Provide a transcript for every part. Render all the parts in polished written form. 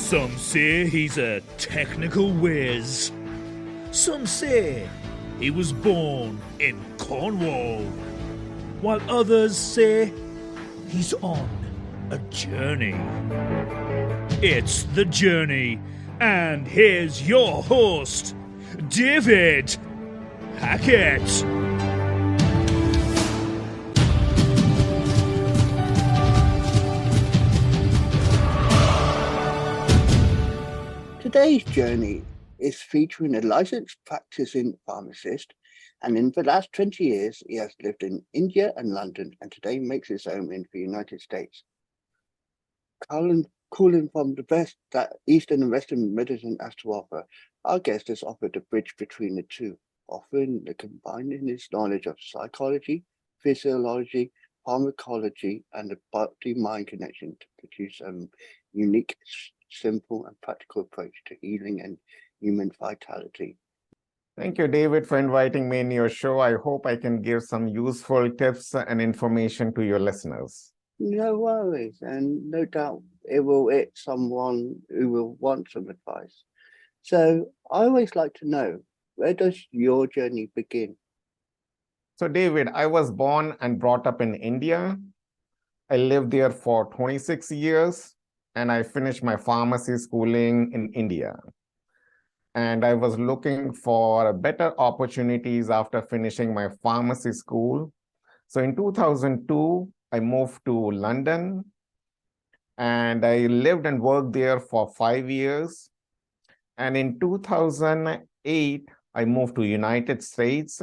Some say he's a technical whiz. Some say he was born in Cornwall, while others say he's on a journey. It's The Journey, and here's your host, David Hackett. Today's journey is featuring a licensed practicing pharmacist, and in the last 20 years, he has lived in India and London, and today makes his home in the United States. Calling from the best that Eastern and Western medicine has to offer, our guest has offered a bridge between the two, combining his knowledge of psychology, physiology, pharmacology, and the body-mind connection to produce a unique, simple and practical approach to healing and human vitality. Thank you, David, for inviting me in your show. I hope I can give some useful tips and information to your listeners. No worries, and no doubt it will hit someone who will want some advice. So I always like to know, where does your journey begin? So, David, I was born and brought up in India. I lived there for 26 years. And I finished my pharmacy schooling in India. And I was looking for better opportunities after finishing my pharmacy school. So in 2002, I moved to London, and I lived and worked there for 5 years. And in 2008, I moved to United States,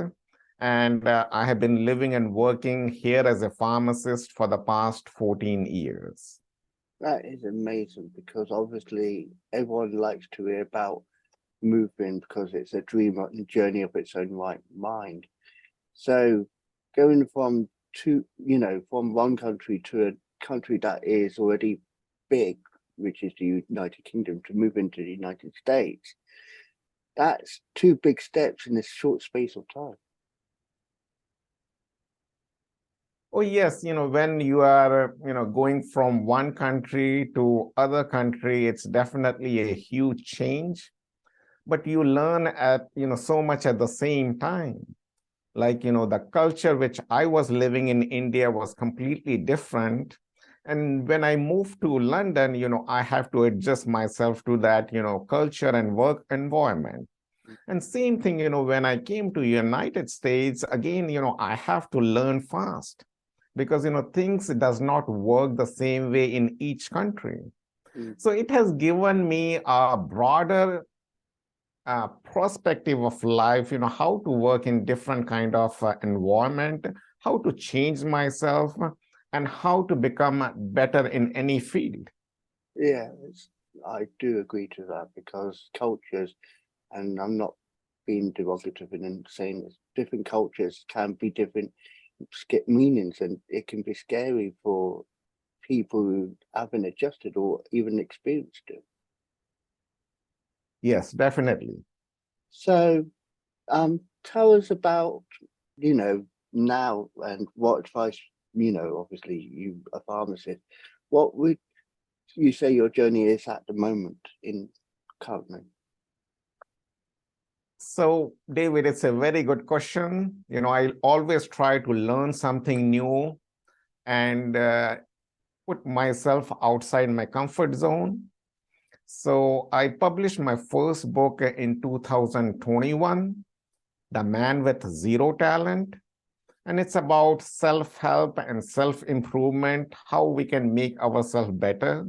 and I have been living and working here as a pharmacist for the past 14 years. That is amazing, because obviously everyone likes to hear about moving because it's a dream and journey of its own right mind. So going from one country to a country that is already big, which is the United Kingdom, to move into the United States, that's two big steps in this short space of time. Oh, yes. When you are, going from one country to other country, it's definitely a huge change. But you learn so much at the same time. Like, the culture which I was living in India was completely different. And when I moved to London, I have to adjust myself to that, culture and work environment. And same thing, when I came to United States, again, I have to learn fast. Because things does not work the same way in each country. So it has given me a broader perspective of life, how to work in different kind of environment, how to change myself, and how to become better in any field. Yeah, I do agree to that, because cultures, and I'm not being derogative in saying this, different cultures can be different meanings, and it can be scary for people who haven't adjusted or even experienced it. Yes, definitely. So tell us about now, and what advice, obviously you a pharmacist, what would you say your journey is at the moment in currently? So, David, it's a very good question. I always try to learn something new and put myself outside my comfort zone. So I published my first book in 2021, The Man with Zero Talent. And it's about self-help and self-improvement, how we can make ourselves better.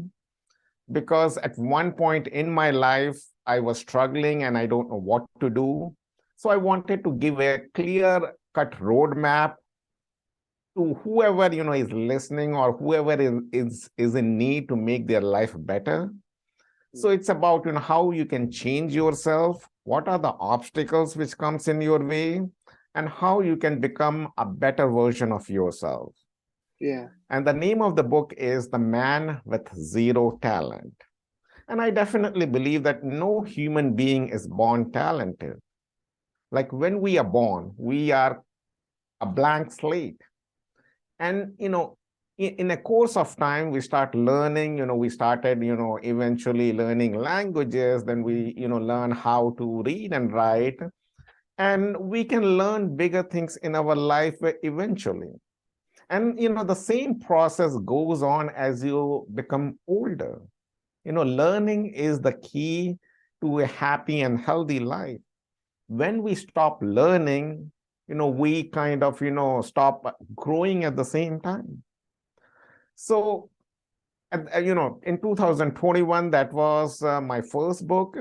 Because at one point in my life, I was struggling and I don't know what to do. So I wanted to give a clear-cut roadmap to whoever is listening, or whoever is in need to make their life better. So it's about how you can change yourself, what are the obstacles which comes in your way, and how you can become a better version of yourself. Yeah. And the name of the book is The Man with Zero Talent. And I definitely believe that no human being is born talented. Like when we are born, we are a blank slate. And, in a course of time, we start learning, we started, eventually learning languages, then we, learn how to read and write, and we can learn bigger things in our life eventually. And, the same process goes on as you become older. Learning is the key to a happy and healthy life. When we stop learning, we kind of, stop growing at the same time. So, in 2021, that was my first book.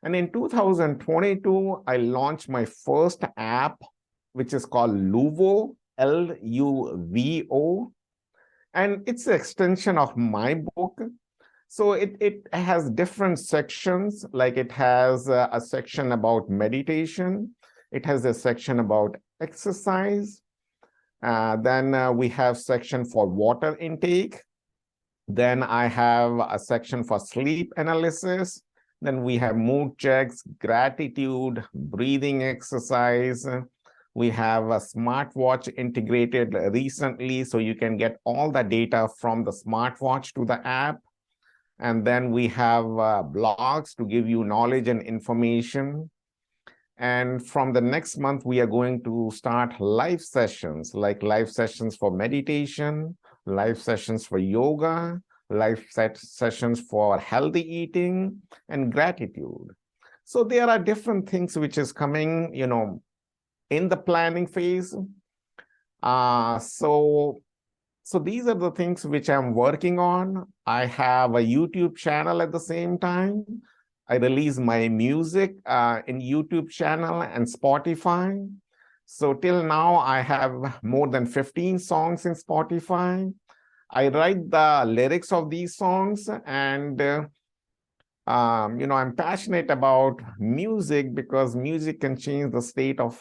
And in 2022, I launched my first app, which is called LUVO, LUVO. And it's an extension of my book. So it has different sections, like it has a section about meditation. It has a section about exercise. Then we have section for water intake. Then I have a section for sleep analysis. Then we have mood checks, gratitude, breathing exercise. We have a smartwatch integrated recently, so you can get all the data from the smartwatch to the app. And then we have blogs to give you knowledge and information. And from the next month, we are going to start live sessions, like live sessions for meditation, live sessions for yoga, live sessions for healthy eating and gratitude. So there are different things which is coming, in the planning phase. So these are the things which I'm working on. I have a YouTube channel at the same time. I release my music in YouTube channel and Spotify. So till now, I have more than 15 songs in Spotify. I write the lyrics of these songs, and I'm passionate about music because music can change the state of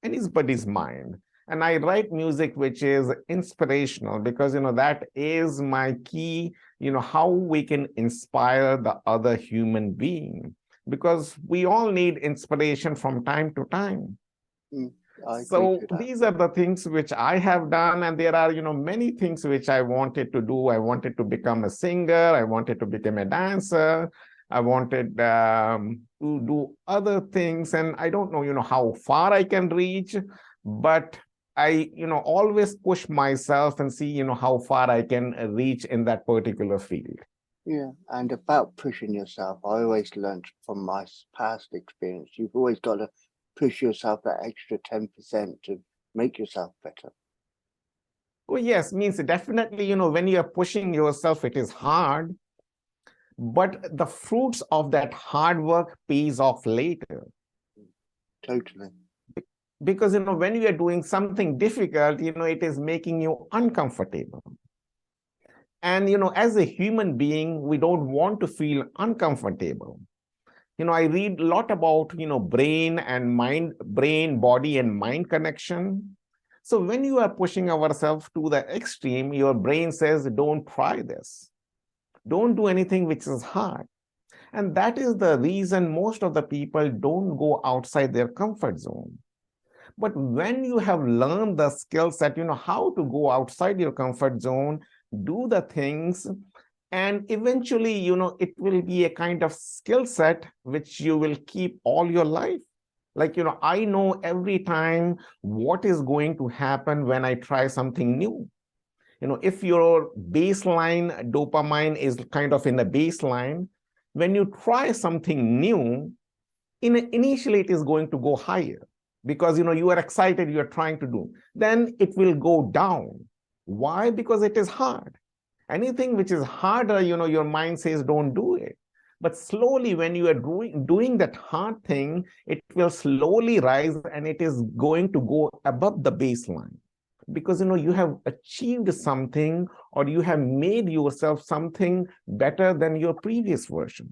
anybody's mind. And I write music which is inspirational because, that is my key, how we can inspire the other human being, because we all need inspiration from time to time. So these are the things which I have done, and there are, many things which I wanted to do. I wanted to become a singer. I wanted to become a dancer. I wanted to do other things, and I don't know, how far I can reach, but I, always push myself and see, how far I can reach in that particular field. Yeah, and about pushing yourself, I always learned from my past experience, you've always got to push yourself that extra 10% to make yourself better. Well, yes, means definitely, when you're pushing yourself, it is hard, but the fruits of that hard work pays off later. Totally. Because, when you are doing something difficult, it is making you uncomfortable. And, as a human being, we don't want to feel uncomfortable. I read a lot about, brain and mind, brain, body, and mind connection. So when you are pushing ourselves to the extreme, your brain says, don't try this. Don't do anything which is hard. And that is the reason most of the people don't go outside their comfort zone. But when you have learned the skill set, how to go outside your comfort zone, do the things, and eventually, it will be a kind of skill set which you will keep all your life. Like, I know every time what is going to happen when I try something new. If your baseline dopamine is kind of in the baseline, when you try something new, initially it is going to go higher because, you are excited, you are trying to do. Then it will go down. Why? Because it is hard. Anything which is harder, your mind says, don't do it. But slowly, when you are doing that hard thing, it will slowly rise and it is going to go above the baseline. Because, you have achieved something, or you have made yourself something better than your previous version.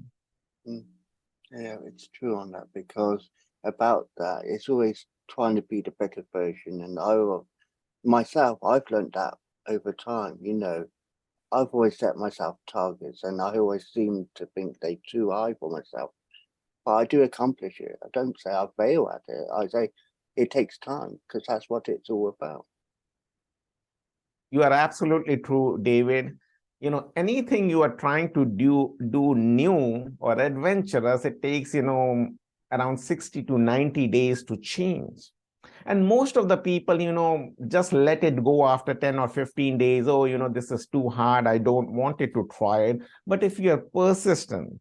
Yeah, it's true on that, because about that, it's always trying to be the better version. And I've learned that over time, I've always set myself targets, and I always seem to think they're too high for myself. But I do accomplish it. I don't say I fail at it. I say it takes time, because that's what it's all about. You are absolutely true, David. Anything you are trying to do new or adventurous, it takes, around 60 to 90 days to change. And most of the people, just let it go after 10 or 15 days. Oh, this is too hard. I don't want it to try it. But if you are persistent,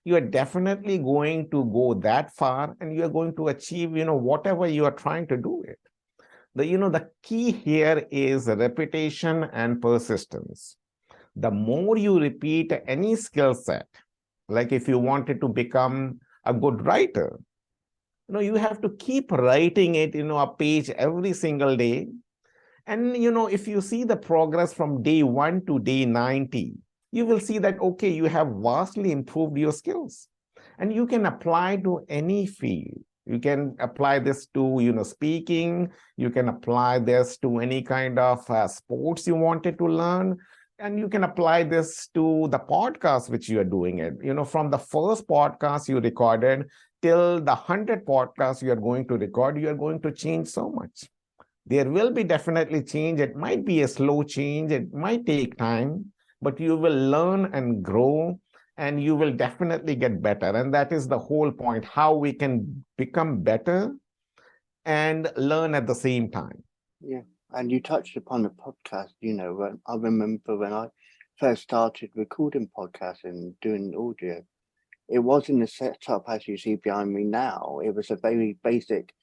you are definitely going to go that far, and you are going to achieve, whatever you are trying to do it. The key here is repetition and persistence. The more you repeat any skill set, like if you wanted to become a good writer, you have to keep writing it, a page every single day. And, if you see the progress from day 1 to day 90, you will see that, okay, you have vastly improved your skills. And you can apply to any field. You can apply this to, speaking. You can apply this to any kind of sports you wanted to learn. And you can apply this to the podcast which you are doing it. From the first podcast you recorded till the 100 podcasts you are going to record, you are going to change so much. There will be definitely change. It might be a slow change. It might take time, but you will learn and grow, and you will definitely get better. And that is the whole point, how we can become better and learn at the same time. Yeah. And you touched upon the podcast, when I remember when I first started recording podcasts and doing audio, it wasn't a setup as you see behind me now. It was a very basic,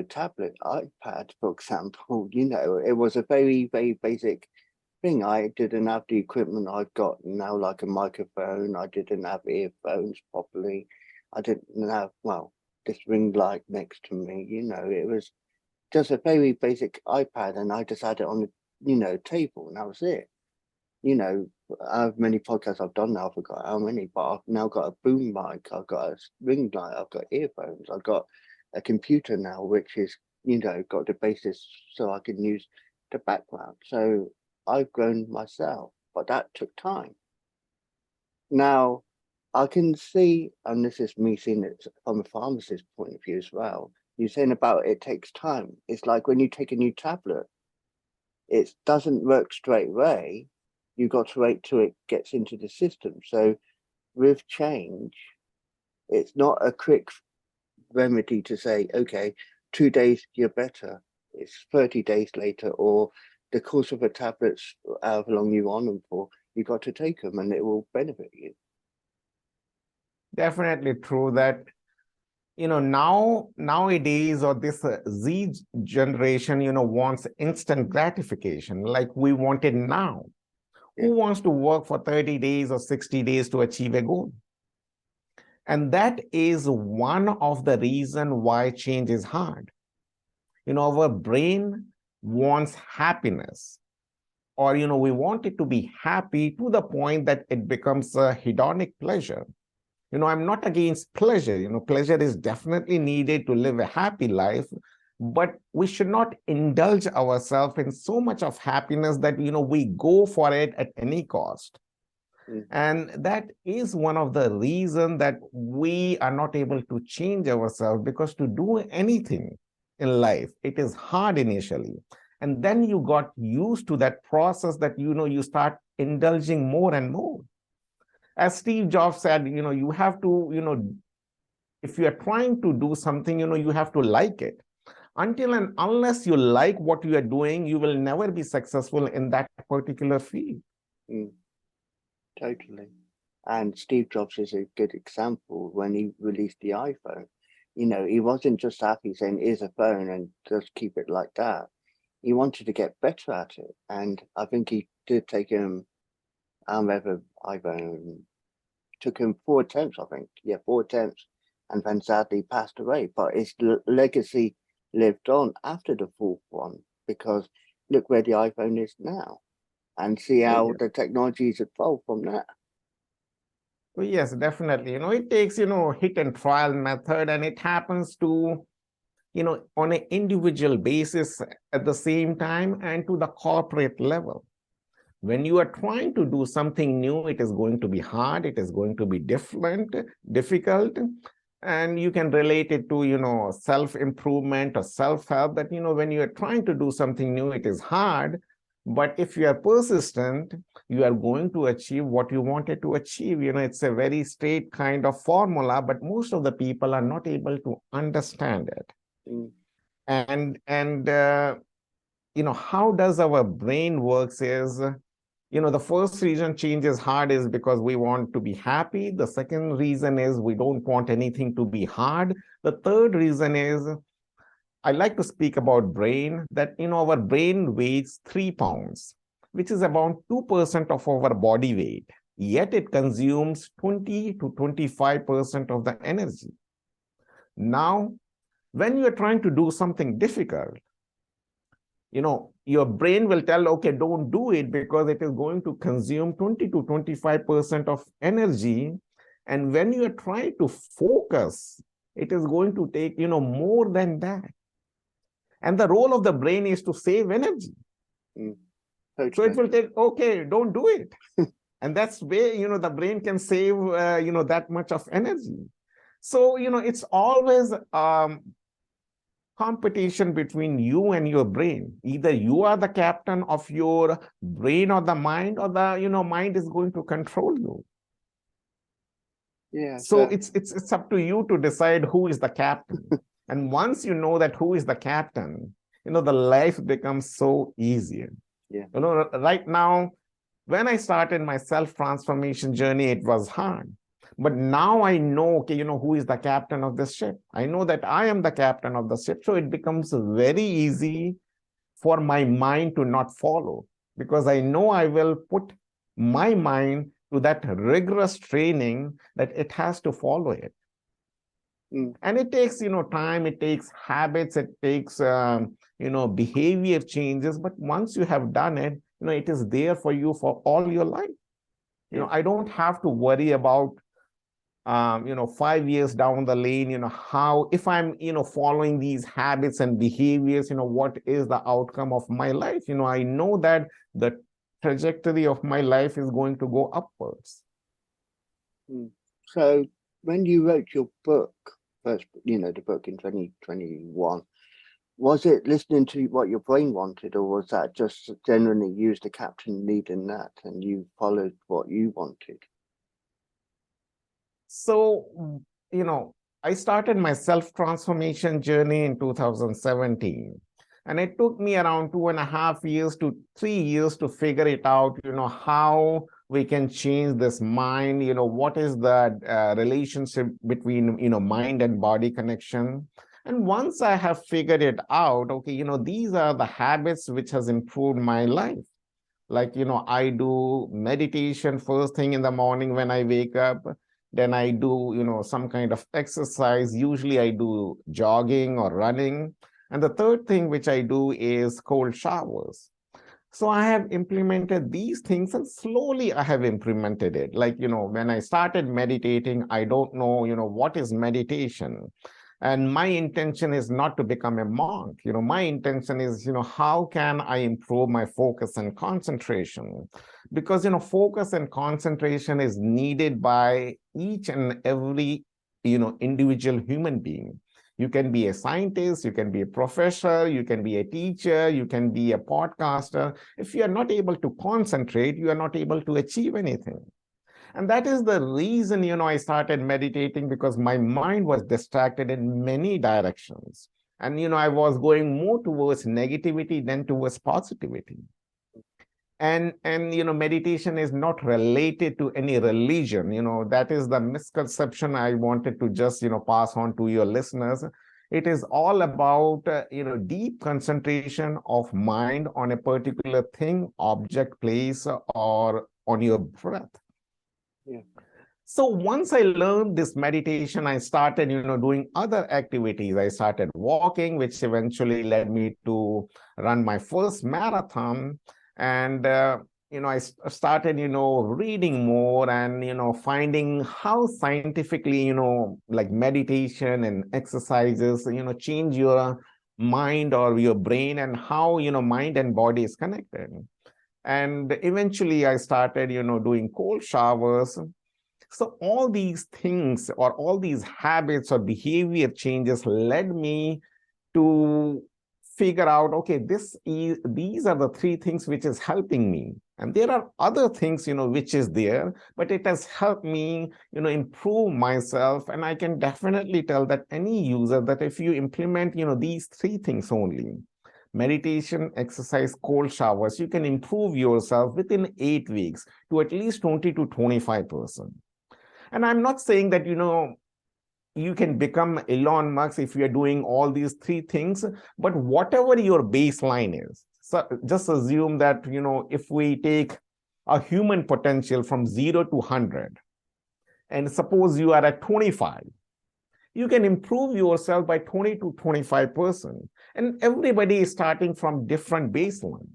tablet, iPad, for example. It was a very, very basic thing. I didn't have the equipment I've got now, like a microphone. I didn't have earphones properly. I didn't have, this ring light next to me. It was just a very basic iPad, and I just had it on the, table, and that was it. How many podcasts I've done now, I forgot how many, but I've now got a boom mic, I've got a ring light, I've got earphones, I've got a computer now, which is, got the basis so I can use the background. So I've grown myself, but that took time. Now, I can see, and this is me seeing it from a pharmacist's point of view as well, you're saying about it takes time. It's like when you take a new tablet, it doesn't work straight away. You've got to wait till it gets into the system. So with change, it's not a quick remedy to say, okay, 2 days, you're better. It's 30 days later, or the course of a tablets, however long you want them for, you got to take them and it will benefit you. Definitely true that, nowadays, or this Z generation, wants instant gratification, like we want it now. Yeah. Who wants to work for 30 days or 60 days to achieve a goal? And that is one of the reasons why change is hard. Our brain wants happiness, or, we want it to be happy to the point that it becomes a hedonic pleasure. I'm not against pleasure. Pleasure is definitely needed to live a happy life, but we should not indulge ourselves in so much of happiness that, we go for it at any cost. And that is one of the reasons that we are not able to change ourselves, because to do anything in life, it is hard initially. And then you got used to that process that, you start indulging more and more. As Steve Jobs said, you have to, if you are trying to do something, you have to like it. Until and unless you like what you are doing, you will never be successful in that particular field. Totally. And Steve Jobs is a good example. When he released the iPhone, he wasn't just happy saying, here's a phone and just keep it like that. He wanted to get better at it. And I think he did take him, whether iPhone took him 4 attempts, I think. Yeah, 4 attempts, and then sadly passed away. But his legacy lived on after the 4th one, because look where the iPhone is now, and see how the technology's evolved from that. Well, yes, definitely. It takes, hit and trial method, and it happens to, on an individual basis at the same time, and to the corporate level. When you are trying to do something new, it is going to be hard, it is going to be difficult, and you can relate it to, self-improvement or self-help, that, when you are trying to do something new, it is hard, But if you are persistent, you are going to achieve what you wanted to achieve. It's a very straight kind of formula, but most of the people are not able to understand it. Mm. And how does our brain works is, the first reason change is hard is because we want to be happy. The second reason is we don't want anything to be hard. The third reason is, I like to speak about brain, that, our brain weighs 3 pounds, which is about 2% of our body weight. Yet it consumes 20 to 25% of the energy. Now, when you are trying to do something difficult, your brain will tell, okay, don't do it because it is going to consume 20 to 25% of energy. And when you are trying to focus, it is going to take, more than that. And the role of the brain is to save energy. So it will take, okay, don't do it. And that's where, the brain can save, that much of energy. So, it's always competition between you and your brain. Either you are the captain of your brain or the mind, or the, mind is going to control you. Yeah. So it's up to you to decide who is the captain. And once you know that who is the captain, the life becomes so easier. Yeah. Right now, when I started my self-transformation journey, it was hard. But now I know, okay, who is the captain of this ship. I know that I am the captain of the ship. So it becomes very easy for my mind to not follow, because I know I will put my mind to that rigorous training that it has to follow it. And it takes, time, it takes habits, it takes, behavior changes. But once you have done it, it is there for you for all your life. I don't have to worry about, 5 years down the lane, how, if I'm, following these habits and behaviors, what is the outcome of my life? I know that the trajectory of my life is going to go upwards. So when you wrote your book, first, the book in 2021, was it listening to what your brain wanted, or was that just generally you as the captain leading that and you followed what you wanted? So, I started my self-transformation journey in 2017. And it took me around 2.5 years to 3 years to figure it out, how we can change this mind, what is the relationship between, mind and body connection. And once I have figured it out, okay, these are the habits which has improved my life. Like, I do meditation first thing in the morning when I wake up. Then I do, some kind of exercise. Usually I do jogging or running. And the third thing which I do is cold showers. So I have implemented these things, and slowly I have implemented it. Like, when I started meditating, I don't know, what is meditation. And my intention is not to become a monk. My intention is, how can I improve my focus and concentration? Because, focus and concentration is needed by each and every, individual human being. You can be a scientist, you can be a professor, you can be a teacher, you can be a podcaster. If you are not able to concentrate, you are not able to achieve anything. And that is the reason, I started meditating, because my mind was distracted in many directions. And, I was going more towards negativity than towards positivity. And meditation is not related to any religion. That is the misconception I wanted to just, pass on to your listeners. It is all about, deep concentration of mind on a particular thing, object, place, or on your breath. Yeah. So once I learned this meditation, I started, doing other activities. I started walking, which eventually led me to run my first marathon. And, I started, reading more and, finding how scientifically, like meditation and exercises, change your mind or your brain, and how, mind and body is connected. And eventually I started, doing cold showers. So all these things, or all these habits or behavior changes, led me to figure out, okay, these are the three things which is helping me. And there are other things, which is there, but it has helped me, improve myself. And I can definitely tell that any user that if you implement, these three things only, meditation, exercise, cold showers, you can improve yourself within 8 weeks to at least 20 to 25%. And I'm not saying that, you can become Elon Musk if you're doing all these three things, but whatever your baseline is, so just assume that, if we take a human potential from 0 to 100, and suppose you are at 25, you can improve yourself by 20 to 25%. And everybody is starting from different baseline.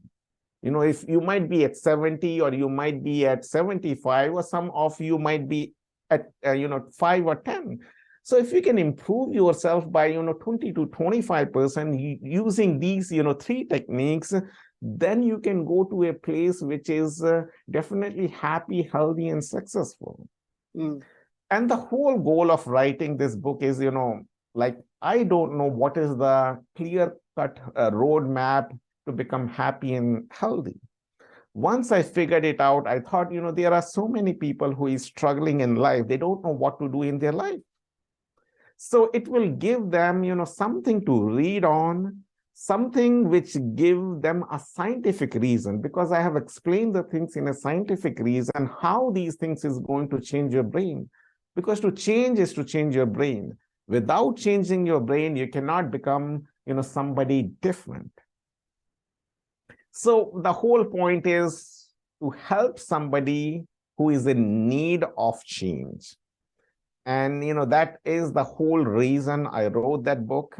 If you might be at 70, or you might be at 75, or some of you might be at, 5 or 10. So if you can improve yourself by, 20 to 25% using these, three techniques, then you can go to a place which is definitely happy, healthy, and successful. And the whole goal of writing this book is, like, I don't know what is the clear-cut roadmap to become happy and healthy. Once I figured it out, I thought, there are so many people who is struggling in life. They don't know what to do in their life. So it will give them, something to read on, something which give them a scientific reason, because I have explained the things in a scientific reason, how these things is going to change your brain. Because to change is to change your brain. Without changing your brain, you cannot become, somebody different. So the whole point is to help somebody who is in need of change. And, that is the whole reason I wrote that book.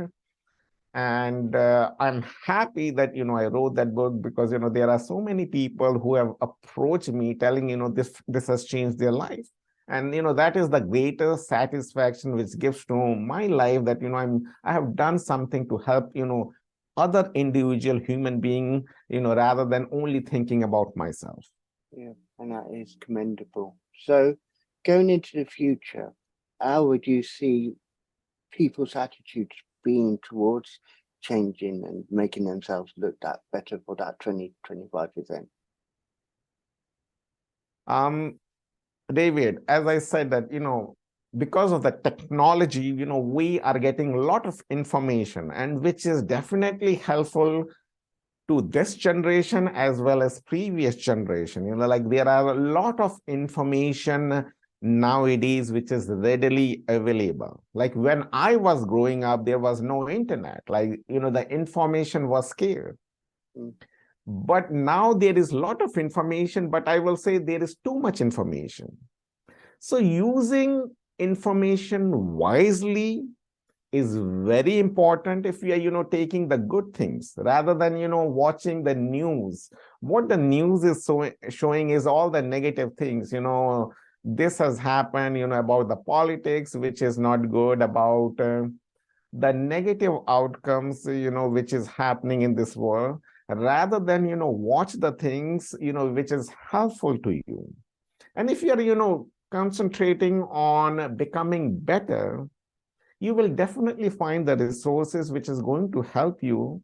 And I'm happy that, I wrote that book because, there are so many people who have approached me telling, this has changed their life. And, that is the greatest satisfaction which gives to my life that, I have done something to help, other individual human being, rather than only thinking about myself. Yeah, and that is commendable. So going into the future, how would you see people's attitudes being towards changing and making themselves look that better for that 2025%? David, as I said that, because of the technology, we are getting a lot of information, and which is definitely helpful to this generation as well as previous generation. Like there are a lot of information nowadays which is readily available. Like when I was growing up, there was no internet. Like, the information was scarce. But now there is a lot of information, but I will say there is too much information. So using information wisely is very important if we are, taking the good things rather than, watching the news. What the news is showing is all the negative things, this has happened, about the politics, which is not good, about the negative outcomes, which is happening in this world, rather than, watch the things, which is helpful to you. And if you're, concentrating on becoming better, you will definitely find the resources which is going to help you.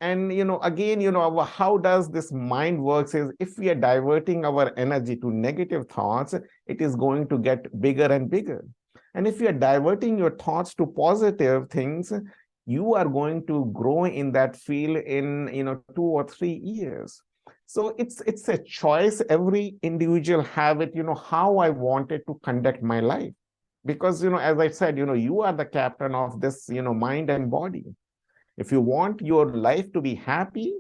And, again, how does this mind works is if we are diverting our energy to negative thoughts, it is going to get bigger and bigger. And if you are diverting your thoughts to positive things, you are going to grow in that field in, 2 or 3 years. So it's a choice. Every individual have it, how I wanted to conduct my life. Because, as I said, you are the captain of this, mind and body. If you want your life to be happy,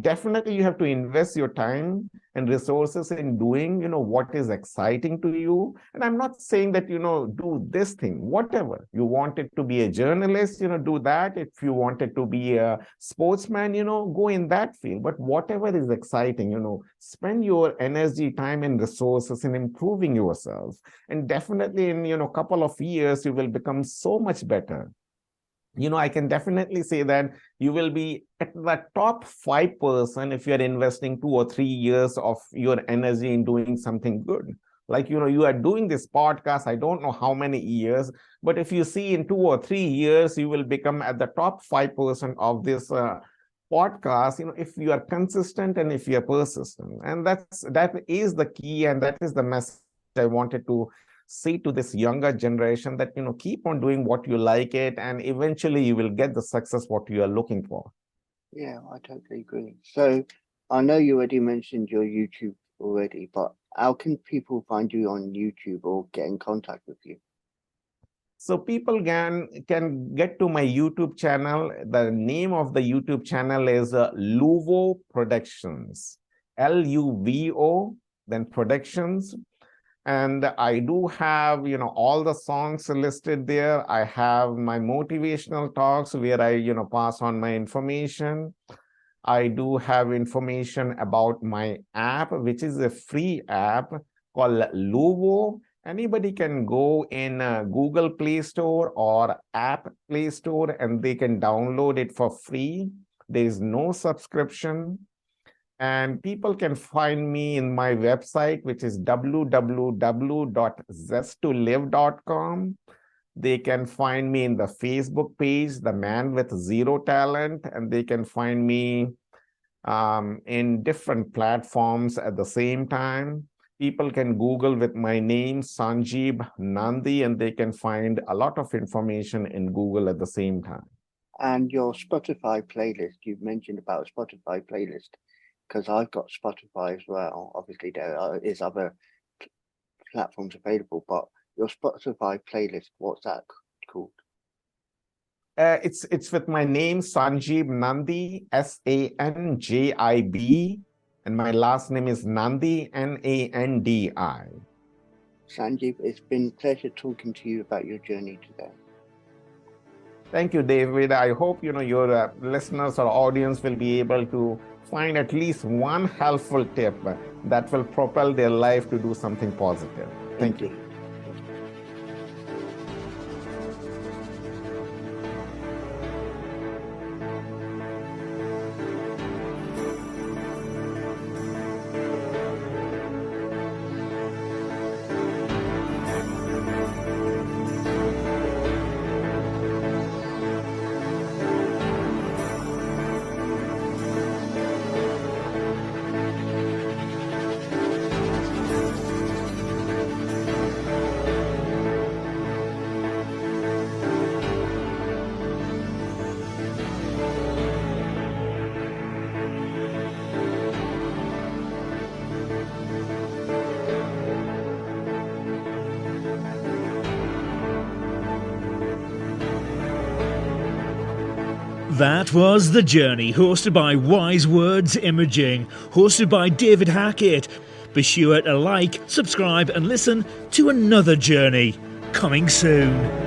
definitely you have to invest your time and resources in doing, what is exciting to you. And I'm not saying that, do this thing, whatever. You wanted to be a journalist, do that. If you wanted to be a sportsman, go in that field. But whatever is exciting, spend your energy, time, and resources in improving yourself. And definitely in, a couple of years, you will become so much better. I can definitely say that you will be at the top 5% if you're investing 2 or 3 years of your energy in doing something good. Like, you are doing this podcast, I don't know how many years, but if you see in 2 or 3 years, you will become at the top 5% of this podcast, if you are consistent and if you are persistent. And that is the key, and that is the message I wanted to say to this younger generation, that, keep on doing what you like it, and eventually you will get the success what you are looking for. Yeah, I totally agree. So I know you already mentioned your YouTube already, but how can people find you on YouTube or get in contact with you? So people can get to my YouTube channel. The name of the YouTube channel is LUVO Productions, LUVO, then Productions. And I do have, all the songs listed there. I have my motivational talks where I, pass on my information. I do have information about my app, which is a free app called LUVO. Anybody can go in Google Play Store or App Play Store and they can download it for free. There is no subscription. And people can find me in my website, which is www.zesttolive.com. They can find me in the Facebook page, The Man with Zero Talent, and they can find me in different platforms at the same time. People can Google with my name, Sanjib Nandi, and they can find a lot of information in Google at the same time. And your Spotify playlist, you've mentioned about a Spotify playlist, because I've got Spotify as well. Obviously, there is other platforms available, but your Spotify playlist, what's that called? It's with my name, Sanjib Nandi, Sanjib, and my last name is Nandi, Nandi. Sanjib, it's been a pleasure talking to you about your journey today. Thank you, David. I hope your listeners or audience will be able to find at least one helpful tip that will propel their life to do something positive. Thank you. That was The Journey, hosted by Wise Words Imaging, hosted by David Hackett. Be sure to like, subscribe and listen to another journey coming soon.